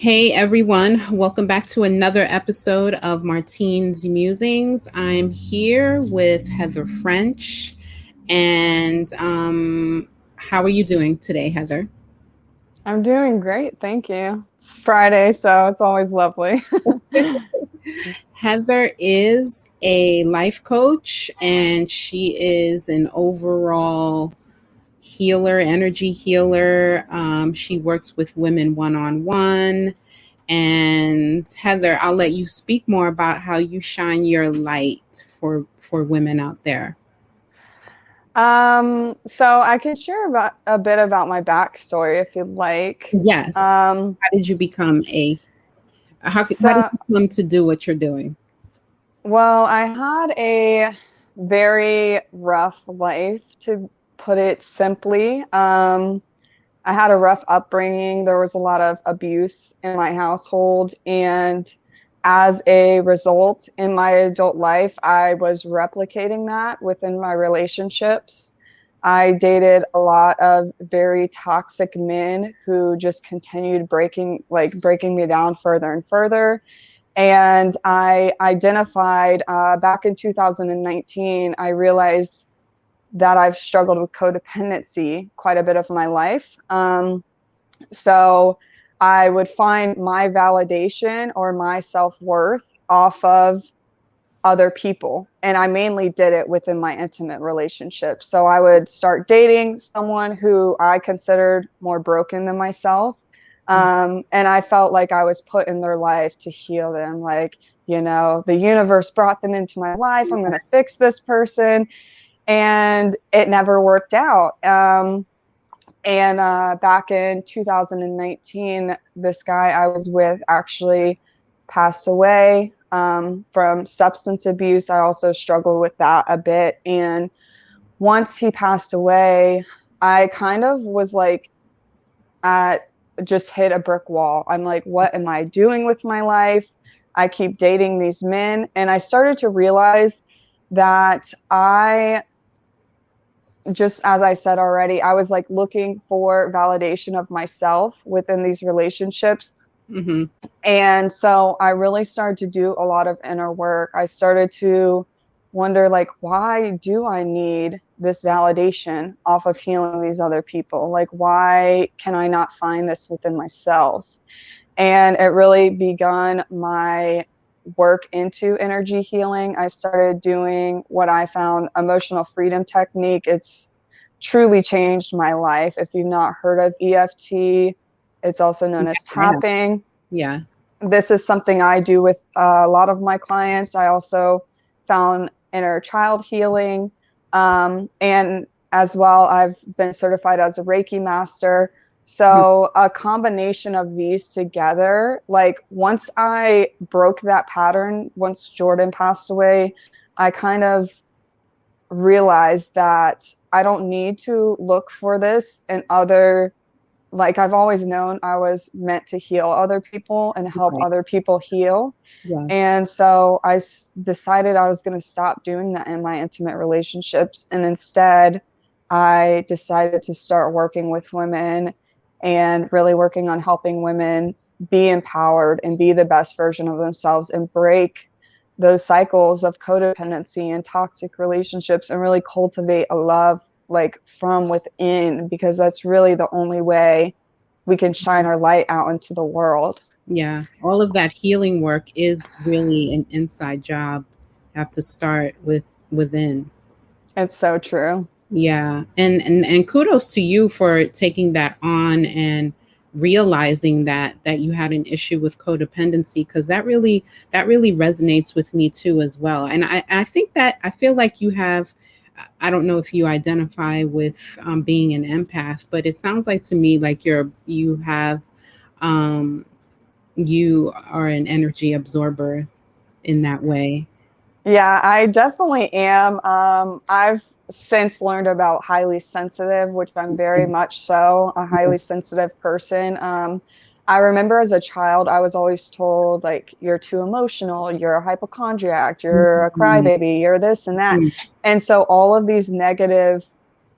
Hey everyone, welcome back to another episode of Martine's Musings. I'm here with Heather French. And how are you doing today, Heather? I'm doing great, thank you. It's Friday, so it's always lovely. Heather is a life coach and she is an overall healer, energy healer. She works with women one on one. And Heather, I'll let you speak more about how you shine your light for women out there. So I could share about a bit about my backstory if you'd like. Yes. Um, How did you become a how did so you come to do what you're doing? well, I had a very rough life, to put it simply. I had a rough upbringing. There was a lot of abuse in my household, and as a result, in my adult life, I was replicating that within my relationships. I dated a lot of very toxic men who just continued breaking me down further and further. And I identified back in 2019, I realized that I've struggled with codependency quite a bit of my life. So I would find my validation or my self-worth off of other people. And I mainly did it within my intimate relationships. So I would start dating someone who I considered more broken than myself. And I felt like I was put in their life to heal them. Like, the universe brought them into my life. I'm going to fix this person. And it never worked out. And back in 2019, this guy I was with actually passed away from substance abuse. I also struggled with that a bit. And once he passed away, I kind of was like, at just hit a brick wall. I'm like, what am I doing with my life? I keep dating these men. And I started to realize that just as I said already, I was like looking for validation of myself within these relationships. Mm-hmm. And so I really started to do a lot of inner work. I started to wonder, like, why do I need this validation off of healing these other people? Like, why can I not find this within myself? And it really begun my work into energy healing. I started doing what I found emotional freedom technique. It's truly changed my life. If you've not heard of EFT, it's also known as Yeah. tapping. Yeah. This is something I do with a lot of my clients. I also found inner child healing. And as well, I've been certified as a Reiki Master. So a combination of these together, like once I broke that pattern, once Jordan passed away, I kind of realized that I don't need to look for this in other, like I've always known I was meant to heal other people and help Right. other people heal. Yes. And so decided I was going to stop doing that in my intimate relationships. And instead, I decided to start working with women and really working on helping women be empowered and be the best version of themselves and break those cycles of codependency and toxic relationships and really cultivate a love like from within, because that's really the only way we can shine our light out into the world. Yeah. All of that healing work is really an inside job. Have to start within. It's so true. Yeah. And kudos to you for taking that on and realizing that you had an issue with codependency, because that really resonates with me too as well. And I think that I feel like you have, I don't know if you identify with being an empath, but it sounds like to me like um you are an energy absorber in that way. Yeah, I definitely am. I've since learned about highly sensitive, which I'm very much so a highly sensitive person. I remember as a child, I was always told, like, you're too emotional, you're a hypochondriac, you're a Mhm. crybaby, you're this and that. Mhm. And so all of these negative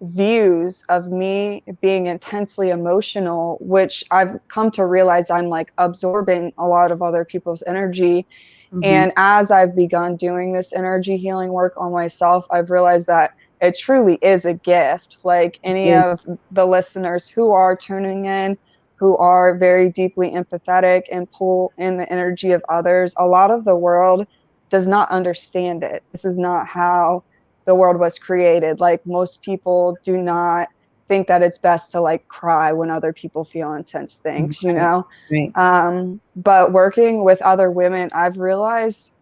views of me being intensely emotional, which I've come to realize I'm like absorbing a lot of other people's energy. Mm-hmm. And as I've begun doing this energy healing work on myself, I've realized that it truly is a gift. Like any Yes. of the listeners who are tuning in, who are very deeply empathetic and pull in the energy of others, a lot of the world does not understand it. This is not how the world was created. Like most people do not think that it's best to like cry when other people feel intense things, you Right. know? Right. But working with other women, I've realized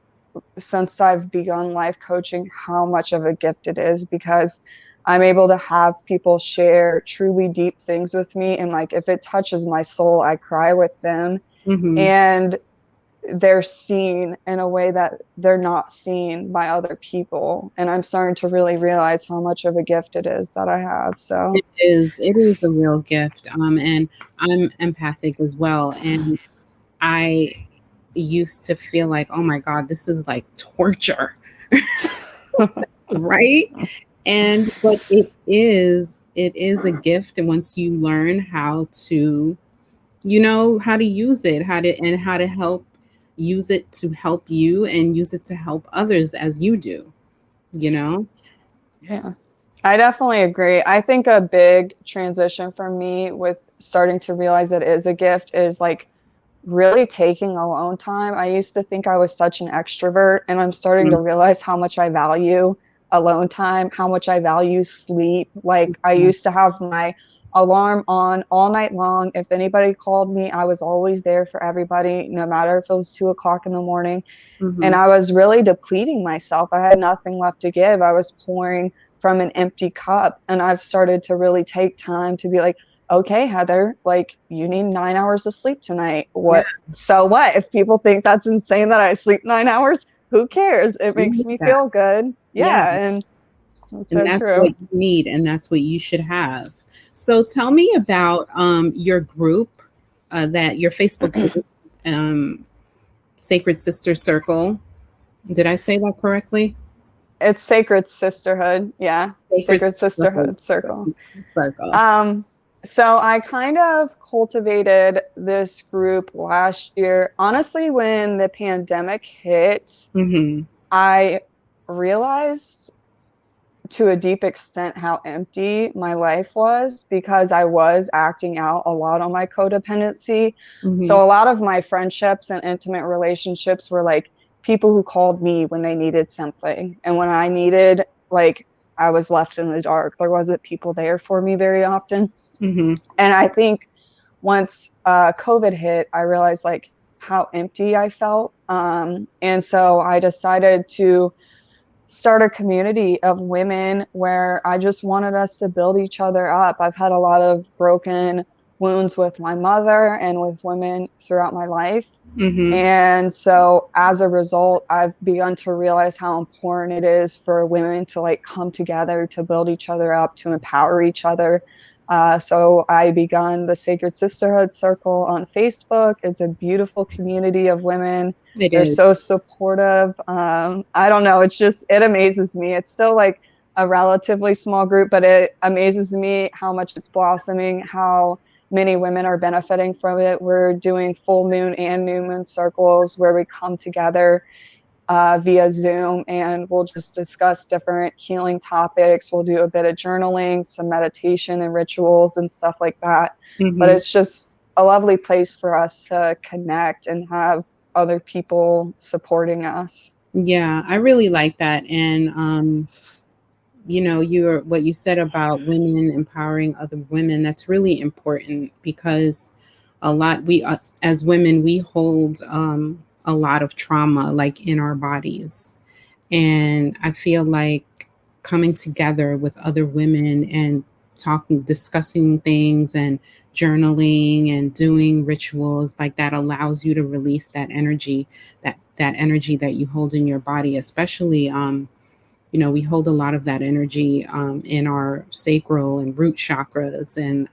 since I've begun life coaching how much of a gift it is, because I'm able to have people share truly deep things with me. And like, if it touches my soul, I cry with them. Mm-hmm. And they're seen in a way that they're not seen by other people. And I'm starting to really realize how much of a gift it is that I have. So, It is a real gift. And I'm empathic as well. And I used to feel like, oh my God, this is like torture, right? And but it is a gift. And once you learn how to, how to use it, how to help use it to help you and use it to help others as you do, you know? yeah. I definitely agree. I think a big transition for me with starting to realize it is a gift is like really taking alone time. I used to think I was such an extrovert, and I'm starting to realize how much I value alone time, how much I value sleep. Like I used to have my alarm on all night long. If anybody called me, I was always there for everybody, no matter if it was 2 o'clock in the morning. And Mm-hmm. I was really depleting myself. I had nothing left to give. I was pouring from an empty cup. And I've started to really take time to be like, okay, Heather, like you need 9 hours of sleep tonight. Yeah, So what? If people think that's insane that I sleep 9 hours, who cares? It you makes need me that. feel good. Yeah. Yeah. And it's And so that's what true. you need, and that's what you should have. So tell me about your group, that your Facebook group, um, Sacred Sister Circle. Did I say that correctly? It's Sacred Sisterhood. Yeah. Sacred Sacred Sisterhood Sisterhood Circle. Circle. Um, so I kind of cultivated this group last year. Honestly, when the pandemic hit, Mm-hmm. I realized to a deep extent how empty my life was, because I was acting out a lot on my codependency. Mm-hmm. So a lot of my friendships and intimate relationships were like people who called me when they needed something. And when I needed, like, I was left in the dark. There wasn't people there for me very often. Mm-hmm. And I think once COVID hit, I realized like how empty I felt. And so I decided to start a community of women where I just wanted us to build each other up. I've had a lot of broken wounds with my mother and with women throughout my life. Mm-hmm. And so as a result, I've begun to realize how important it is for women to like come together, to build each other up, to empower each other. So I begun the Sacred Sisterhood Circle on Facebook. It's a beautiful community of women. It They're is. so supportive. I don't know. It amazes me. It's still like a relatively small group, but it amazes me how much it's blossoming, how many women are benefiting from it. We're doing full moon and new moon circles where we come together via Zoom, and we'll just discuss different healing topics. We'll do a bit of journaling, some meditation and rituals and stuff like that. But Mm-hmm. it's just a lovely place for us to connect and have other people supporting us. Yeah, I really like that. And you're what you said about women empowering other women, that's really important, because a lot we as women, we hold a lot of trauma like in our bodies. And I feel like coming together with other women and talking, discussing things and journaling and doing rituals like that allows you to release that energy, that energy that you hold in your body, especially we hold a lot of that energy in our sacral and root chakras. And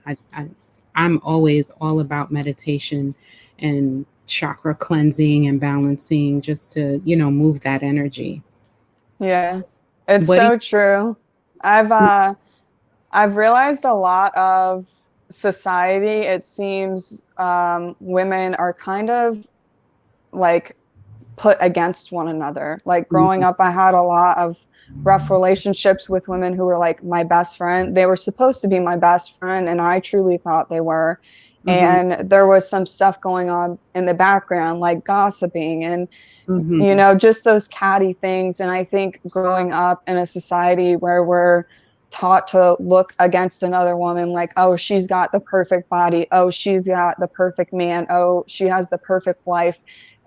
I'm always all about meditation and chakra cleansing and balancing, just to move that energy. Yeah, it's What do so true. I've you I've realized a lot of society, it seems women are kind of like put against one another. Like growing up, I had a lot of rough relationships with women who were like my best friend. They were supposed to be my best friend, and I truly thought they were. Mm-hmm. And there was some stuff going on in the background, like gossiping and, you Mm-hmm. know, just those catty things. And I think growing up in a society where we're taught to look against another woman like, oh, she's got the perfect body. Oh, she's got the perfect man. Oh, she has the perfect life.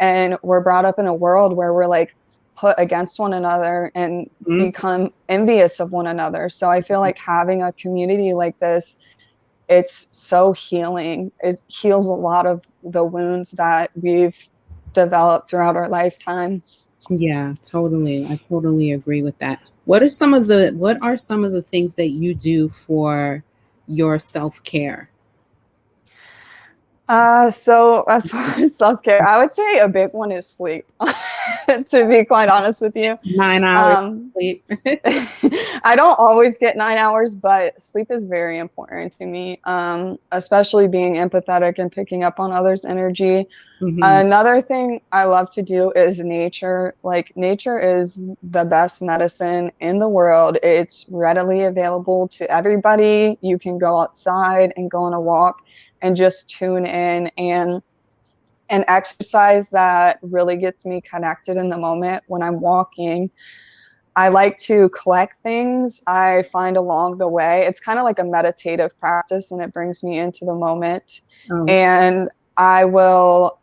And we're brought up in a world where we're like put against one another and become envious of one another. So I feel like having a community like this, it's so healing. It heals a lot of the wounds that we've developed throughout our lifetime. Yeah, totally. I totally agree with that. What are some of the things that you do for your self-care? So as far as self-care, I would say a big one is sleep, to be quite honest with you. 9 hours Um, sleep. I don't always get 9 hours, but sleep is very important to me, especially being empathetic and picking up on others' energy. Hmm. Another thing I love to do is nature. Like, nature is the best medicine in the world. It's readily available to everybody. You can go outside and go on a walk and just tune in, and an exercise that really gets me connected in the moment when I'm walking. I like to collect things I find along the way. It's kind of like a meditative practice, and it brings me into the moment. Oh, And I will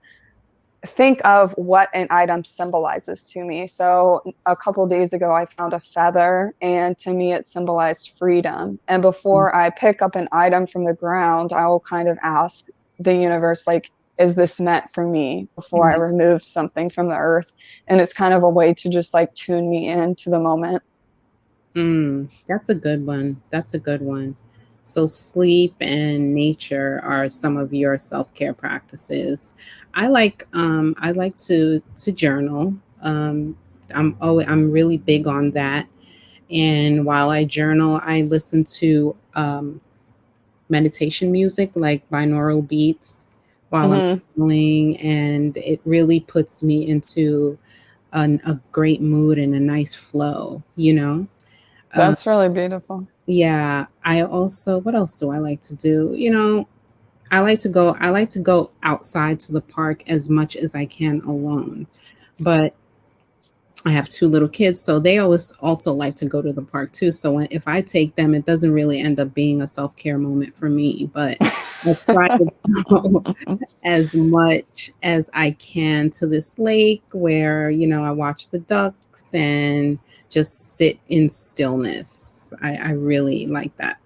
think of what an item symbolizes to me. So a couple days ago, I found a feather, and to me, it symbolized freedom. And before I pick up an item from the ground, I will kind of ask the universe, like, is this meant for me before I yeah. remove something from the earth? And it's kind of a way to just like tune me into the moment. That's a good one. That's a good one. So sleep and nature are some of your self-care practices. I like to journal. I'm really big on that. And while I journal, I listen to meditation music like binaural beats while I'm Hmm. journaling, and it really puts me into a great mood and a nice flow, you know? Uh, That's really beautiful. yeah, I also, what else do I like to do? I like to go outside to the park as much as I can alone. But I have two little kids, so they always also like to go to the park too. So if I take them, it doesn't really end up being a self-care moment for me, but I try to go as much as I can to this lake where, I watch the ducks and just sit in stillness. I really like that.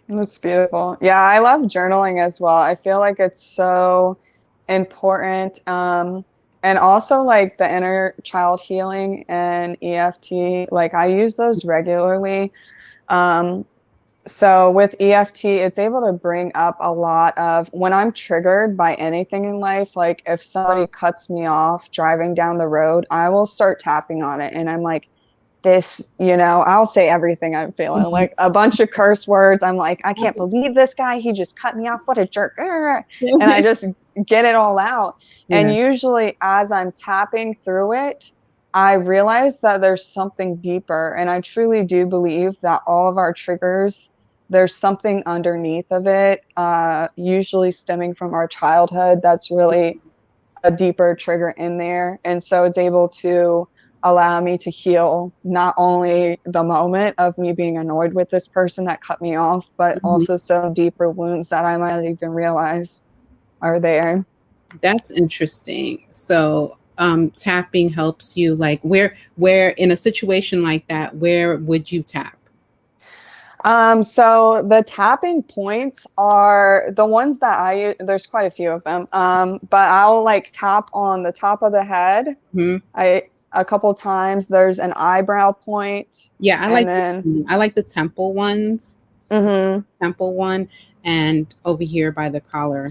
That's beautiful. Yeah, I love journaling as well. I feel like it's so important. And also like the inner child healing and EFT, like I use those regularly. Um, so with EFT, it's able to bring up a lot of when I'm triggered by anything in life, like if somebody cuts me off driving down the road, I will start tapping on it. And I'm like, this, I'll say everything I'm feeling, Mhm. like a bunch of curse words. I'm like, I can't believe this guy. He just cut me off. What a jerk. And I just get it all out. And Yeah. usually, as I'm tapping through it, I realize that there's something deeper. And I truly do believe that all of our triggers, there's something underneath of it, usually stemming from our childhood. That's really a deeper trigger in there. And so it's able to allow me to heal not only the moment of me being annoyed with this person that cut me off, but Mhm. also some deeper wounds that I might even realize are there. That's interesting. So, tapping helps you, like, where in a situation like that, where would you tap? So the tapping points are the ones that there's quite a few of them. But I'll like tap on the top of the head. Mhm. A couple times. There's an eyebrow point, Yeah, I and like then I like the temple ones, mhm. temple one, and over here by the collar.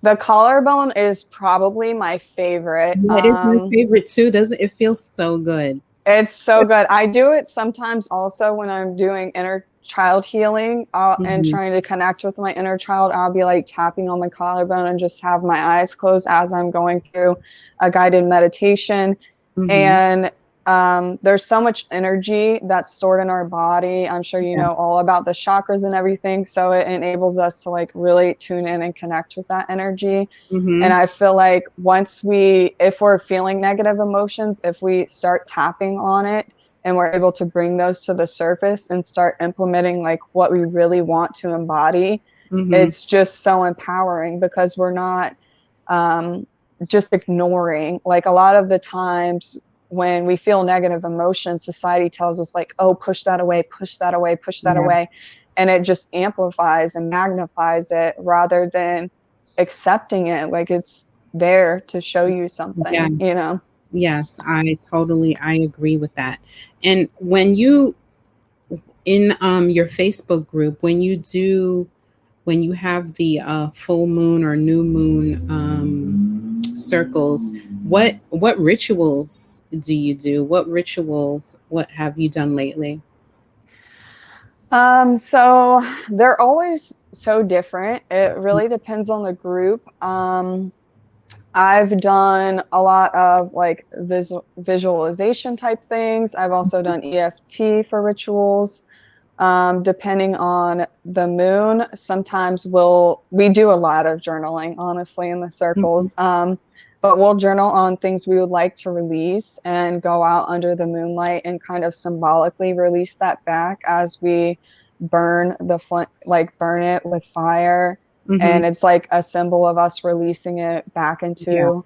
The collarbone is probably my favorite. Yeah, it is my favorite too. Doesn't it feel so good? It's so good. I do it sometimes also when I'm doing inner child healing and trying to connect with my inner child, I'll be like tapping on my collarbone and just have my eyes closed as I'm going through a guided meditation. And there's so much energy that's stored in our body. I'm sure you know all about the chakras and everything. So it enables us to like really tune in and connect with that energy. And I feel like if we're feeling negative emotions, if we start tapping on it and we're able to bring those to the surface and start implementing like what we really want to embody, it's just so empowering, because we're not just ignoring. Like a lot of the times when we feel negative emotions, society tells us like, oh, push that away, push that away, push that away. And it just amplifies and magnifies it rather than accepting it. Like it's there to show you something, you know? Yes, I agree with that. And when you, in your Facebook group, when you have the full moon or new moon circles, what rituals do you do? What have you done lately? So they're always so different. It really depends on the group. I've done a lot of like visualization type things. I've also done EFT for rituals. Depending on the moon, sometimes we do a lot of journaling, honestly, in the circles. But we'll journal on things we would like to release and go out under the moonlight and kind of symbolically release that back as we burn burn it with fire. And it's like a symbol of us releasing it back into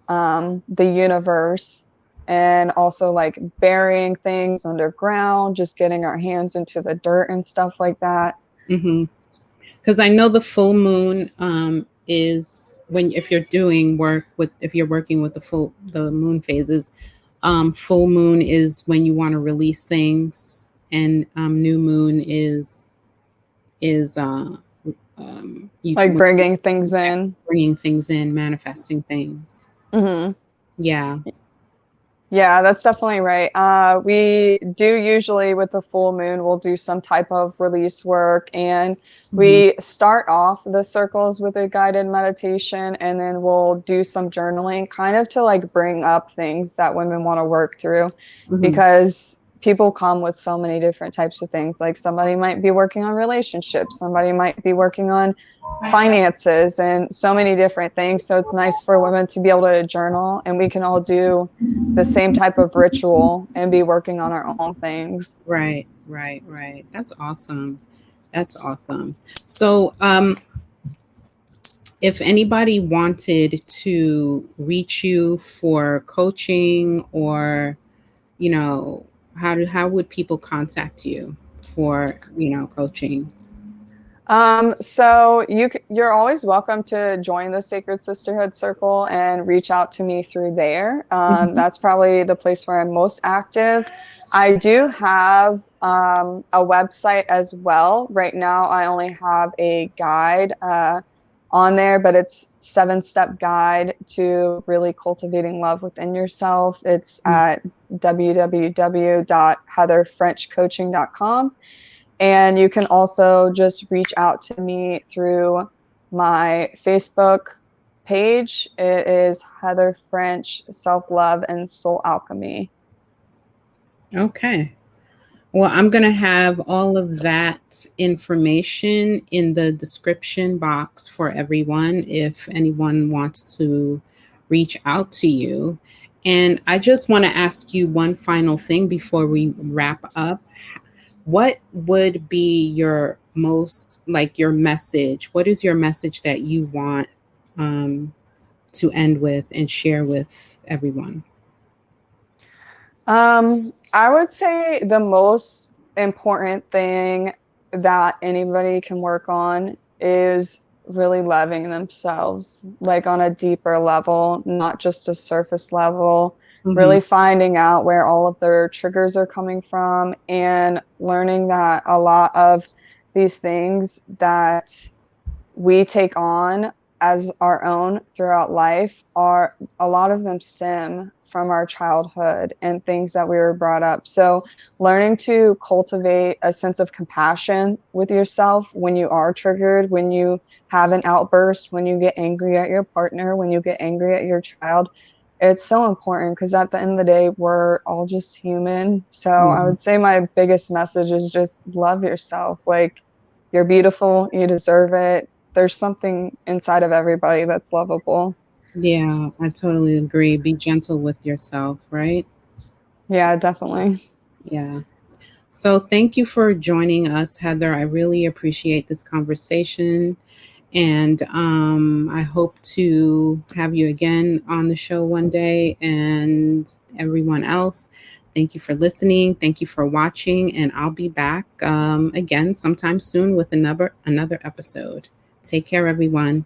the universe, and also like burying things underground, just getting our hands into the dirt and stuff like that. Because I know the full moon is when, if you're working with the moon phases, full moon is when you want to release things, and new moon is Like bringing things in, manifesting things. Yeah. Yeah, that's definitely right. We do usually with the full moon, we'll do some type of release work, and we start off the circles with a guided meditation, and then we'll do some journaling kind of to like bring up things that women want to work through, because people come with so many different types of things. Like somebody might be working on relationships, somebody might be working on finances, and so many different things. So it's nice for women to be able to journal, and we can all do the same type of ritual and be working on our own things. Right. That's awesome. So if anybody wanted to reach you for coaching, or how would people contact you for coaching? So you're always welcome to join the Sacred Sisterhood Circle and reach out to me through there. That's probably the place where I'm most active. I do have a website as well. Right now, I only have a guide on there, but it's 7-step guide to really cultivating love within yourself. It's at www.heatherfrenchcoaching.com. And you can also just reach out to me through my Facebook page. It is Heather French Self-Love and Soul Alchemy. Okay. Well, I'm going to have all of that information in the description box for everyone if anyone wants to reach out to you. And I just want to ask you one final thing before we wrap up. What would be your your message? What is your message that you want to end with and share with everyone? I would say the most important thing that anybody can work on is really loving themselves, like on a deeper level, not just a surface level. Really finding out where all of their triggers are coming from, and learning that a lot of these things that we take on as our own throughout life a lot of them stem from our childhood and things that we were brought up. So learning to cultivate a sense of compassion with yourself when you are triggered, when you have an outburst, when you get angry at your partner, when you get angry at your child, it's so important because at the end of the day, we're all just human. So I Yeah. would say my biggest message is just love yourself. Like, you're beautiful, you deserve it. There's something inside of everybody that's lovable. Yeah, I totally agree. Be gentle with yourself, right? Yeah, definitely. Yeah. So thank you for joining us, Heather. I really appreciate this conversation. And I hope to have you again on the show one day. And everyone else, thank you for listening. Thank you for watching. And I'll be back again sometime soon with another episode. Take care, everyone.